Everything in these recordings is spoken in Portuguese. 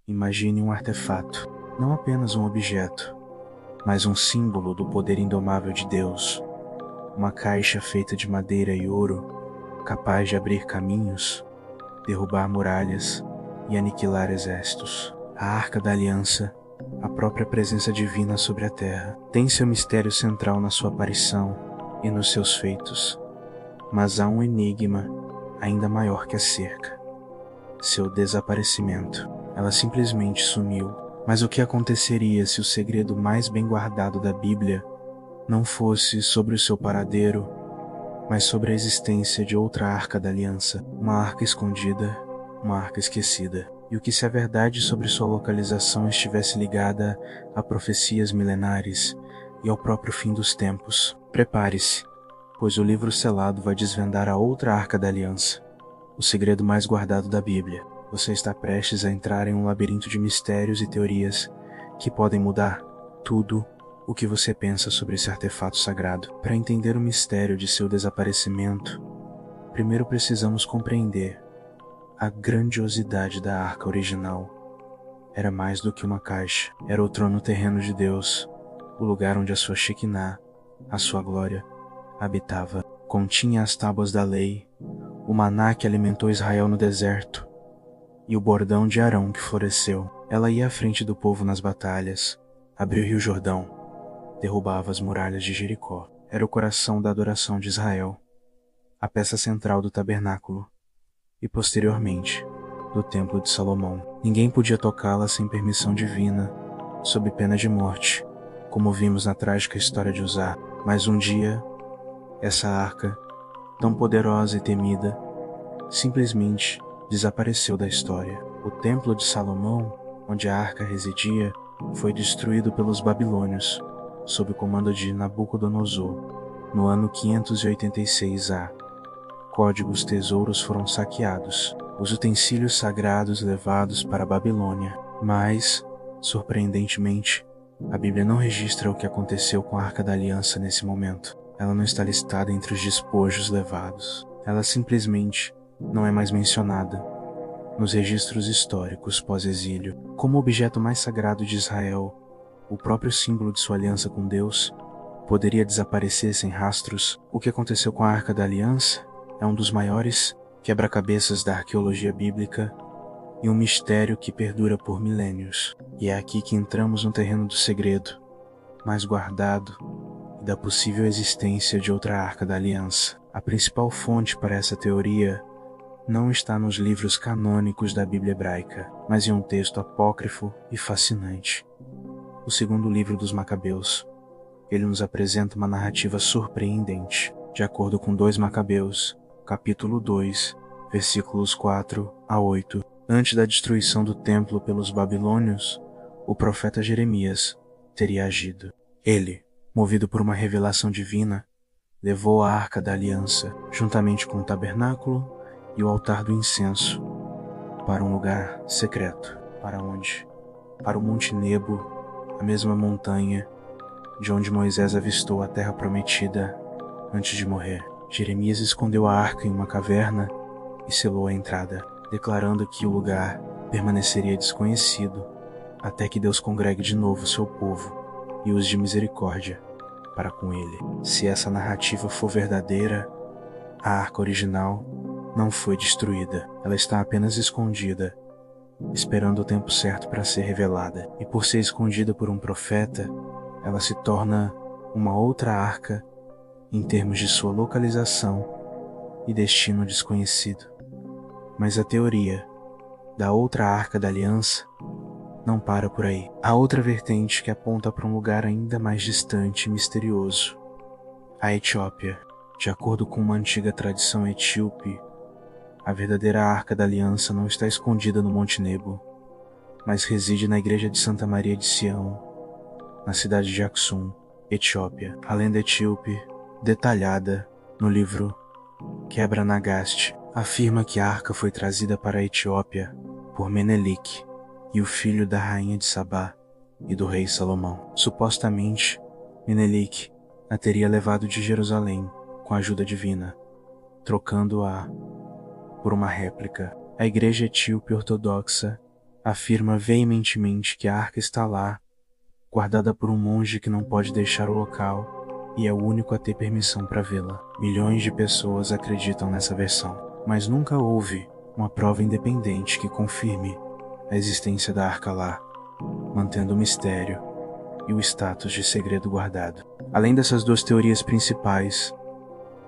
Imagine um artefato, não apenas um objeto, mas um símbolo do poder indomável de Deus. Uma caixa feita de madeira e ouro, capaz de abrir caminhos, derrubar muralhas e aniquilar exércitos. A Arca da Aliança, a própria presença divina sobre a terra, tem seu mistério central na sua aparição e nos seus feitos. Mas há um enigma ainda maior que a cerca: seu desaparecimento. Ela simplesmente sumiu. Mas o que aconteceria se o segredo mais bem guardado da Bíblia não fosse sobre o seu paradeiro, mas sobre a existência de outra Arca da Aliança, uma arca escondida, uma arca esquecida? E o que se a verdade sobre sua localização estivesse ligada a profecias milenares e ao próprio fim dos tempos? Prepare-se, pois o livro selado vai desvendar a outra Arca da Aliança, o segredo mais guardado da Bíblia. Você está prestes a entrar em um labirinto de mistérios e teorias que podem mudar tudo o que você pensa sobre esse artefato sagrado. Para entender o mistério de seu desaparecimento, primeiro precisamos compreender a grandiosidade da arca original. Era mais do que uma caixa. Era o trono terreno de Deus, o lugar onde a sua Shekinah, a sua glória, habitava. Continha as tábuas da lei, o maná que alimentou Israel no deserto, e o bordão de Arão que floresceu. Ela ia à frente do povo nas batalhas, abriu o rio Jordão, derrubava as muralhas de Jericó. Era o coração da adoração de Israel, a peça central do tabernáculo e, posteriormente, do templo de Salomão. Ninguém podia tocá-la sem permissão divina, sob pena de morte, como vimos na trágica história de Uzá. Mas um dia, essa arca, tão poderosa e temida, simplesmente desapareceu da história. O templo de Salomão, onde a arca residia, foi destruído pelos babilônios, sob o comando de Nabucodonosor, no ano 586 A. Códigos tesouros foram saqueados, os utensílios sagrados levados para a Babilônia. Mas, surpreendentemente, a Bíblia não registra o que aconteceu com a Arca da Aliança nesse momento. Ela não está listada entre os despojos levados. Ela simplesmente não é mais mencionada nos registros históricos pós-exílio. Como objeto mais sagrado de Israel, o próprio símbolo de sua aliança com Deus, poderia desaparecer sem rastros. O que aconteceu com a Arca da Aliança é um dos maiores quebra-cabeças da arqueologia bíblica e um mistério que perdura por milênios. E é aqui que entramos no terreno do segredo mais guardado e da possível existência de outra Arca da Aliança. A principal fonte para essa teoria não está nos livros canônicos da Bíblia hebraica, mas em um texto apócrifo e fascinante: o segundo livro dos Macabeus. Ele nos apresenta uma narrativa surpreendente. De acordo com 2 Macabeus, capítulo 2, versículos 4 a 8, antes da destruição do templo pelos babilônios, o profeta Jeremias teria agido. Ele, movido por uma revelação divina, levou a Arca da Aliança, juntamente com o tabernáculo e o altar do incenso, para um lugar secreto. Para onde? Para o Monte Nebo, a mesma montanha de onde Moisés avistou a terra prometida antes de morrer. Jeremias escondeu a arca em uma caverna e selou a entrada, declarando que o lugar permaneceria desconhecido até que Deus congregue de novo seu povo e use de misericórdia para com ele. Se essa narrativa for verdadeira, a arca original não foi destruída. Ela está apenas escondida, esperando o tempo certo para ser revelada. E por ser escondida por um profeta, ela se torna uma outra arca em termos de sua localização e destino desconhecido. Mas a teoria da outra Arca da Aliança não para por aí. Há outra vertente que aponta para um lugar ainda mais distante e misterioso: a Etiópia. De acordo com uma antiga tradição etíope, a verdadeira Arca da Aliança não está escondida no Monte Nebo, mas reside na igreja de Santa Maria de Sião, na cidade de Aksum, Etiópia. A lenda etíope, detalhada no livro Quebra Nagast, afirma que a arca foi trazida para a Etiópia por Menelik e o filho da rainha de Sabá e do rei Salomão. Supostamente, Menelik a teria levado de Jerusalém com a ajuda divina, trocando-a por uma réplica. A igreja etíope ortodoxa afirma veementemente que a arca está lá, guardada por um monge que não pode deixar o local e é o único a ter permissão para vê-la. Milhões de pessoas acreditam nessa versão, mas nunca houve uma prova independente que confirme a existência da arca lá, mantendo o mistério e o status de segredo guardado. Além dessas duas teorias principais,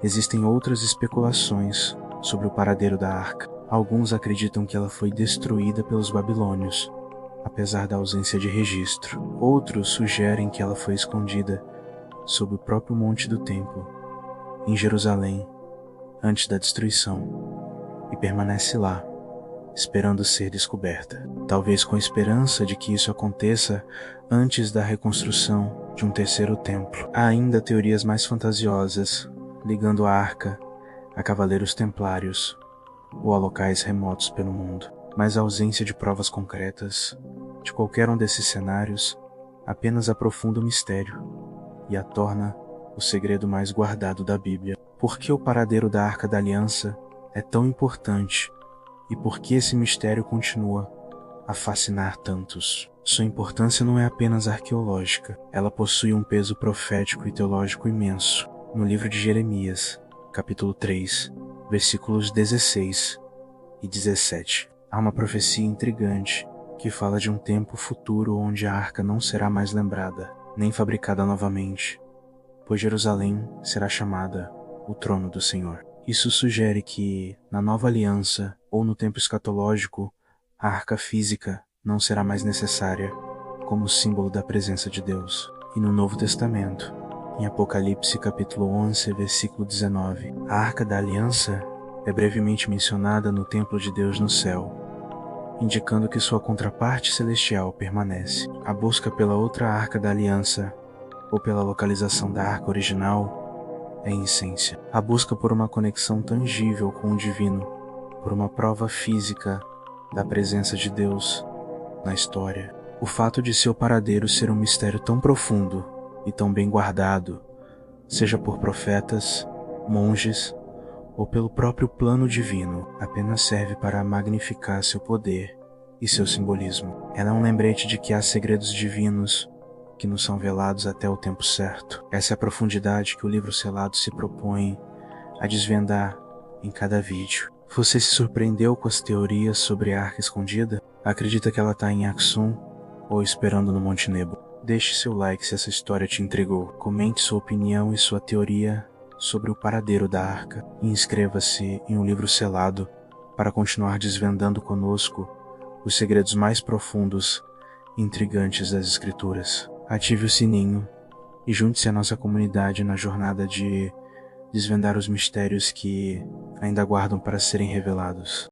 existem outras especulações sobre o paradeiro da arca. Alguns acreditam que ela foi destruída pelos babilônios, apesar da ausência de registro. Outros sugerem que ela foi escondida sob o próprio monte do templo, em Jerusalém, antes da destruição, e permanece lá, esperando ser descoberta. Talvez com a esperança de que isso aconteça antes da reconstrução de um terceiro templo. Há ainda teorias mais fantasiosas, ligando a arca a cavaleiros templários ou a locais remotos pelo mundo. Mas a ausência de provas concretas de qualquer um desses cenários apenas aprofunda o mistério e a torna o segredo mais guardado da Bíblia. Por que o paradeiro da Arca da Aliança é tão importante e por que esse mistério continua a fascinar tantos? Sua importância não é apenas arqueológica, ela possui um peso profético e teológico imenso. No livro de Jeremias, capítulo 3, versículos 16 e 17, há uma profecia intrigante que fala de um tempo futuro onde a arca não será mais lembrada, nem fabricada novamente, pois Jerusalém será chamada o trono do Senhor. Isso sugere que, na nova aliança ou no tempo escatológico, a arca física não será mais necessária como símbolo da presença de Deus. E no Novo Testamento, em Apocalipse capítulo 11, versículo 19, a Arca da Aliança é brevemente mencionada no templo de Deus no céu, indicando que sua contraparte celestial permanece. A busca pela outra Arca da Aliança ou pela localização da Arca original é em essência a busca por uma conexão tangível com o divino, por uma prova física da presença de Deus na história. O fato de seu paradeiro ser um mistério tão profundo e tão bem guardado, seja por profetas, monges ou pelo próprio plano divino, apenas serve para magnificar seu poder e seu simbolismo. Ela é um lembrete de que há segredos divinos que nos são velados até o tempo certo. Essa é a profundidade que o livro selado se propõe a desvendar em cada vídeo. Você se surpreendeu com as teorias sobre a Arca Escondida? Acredita que ela está em Aksum ou esperando no Monte Nebo? Deixe seu like se essa história te intrigou. Comente sua opinião e sua teoria sobre o paradeiro da arca. E inscreva-se em um livro selado para continuar desvendando conosco os segredos mais profundos e intrigantes das Escrituras. Ative o sininho e junte-se à nossa comunidade na jornada de desvendar os mistérios que ainda aguardam para serem revelados.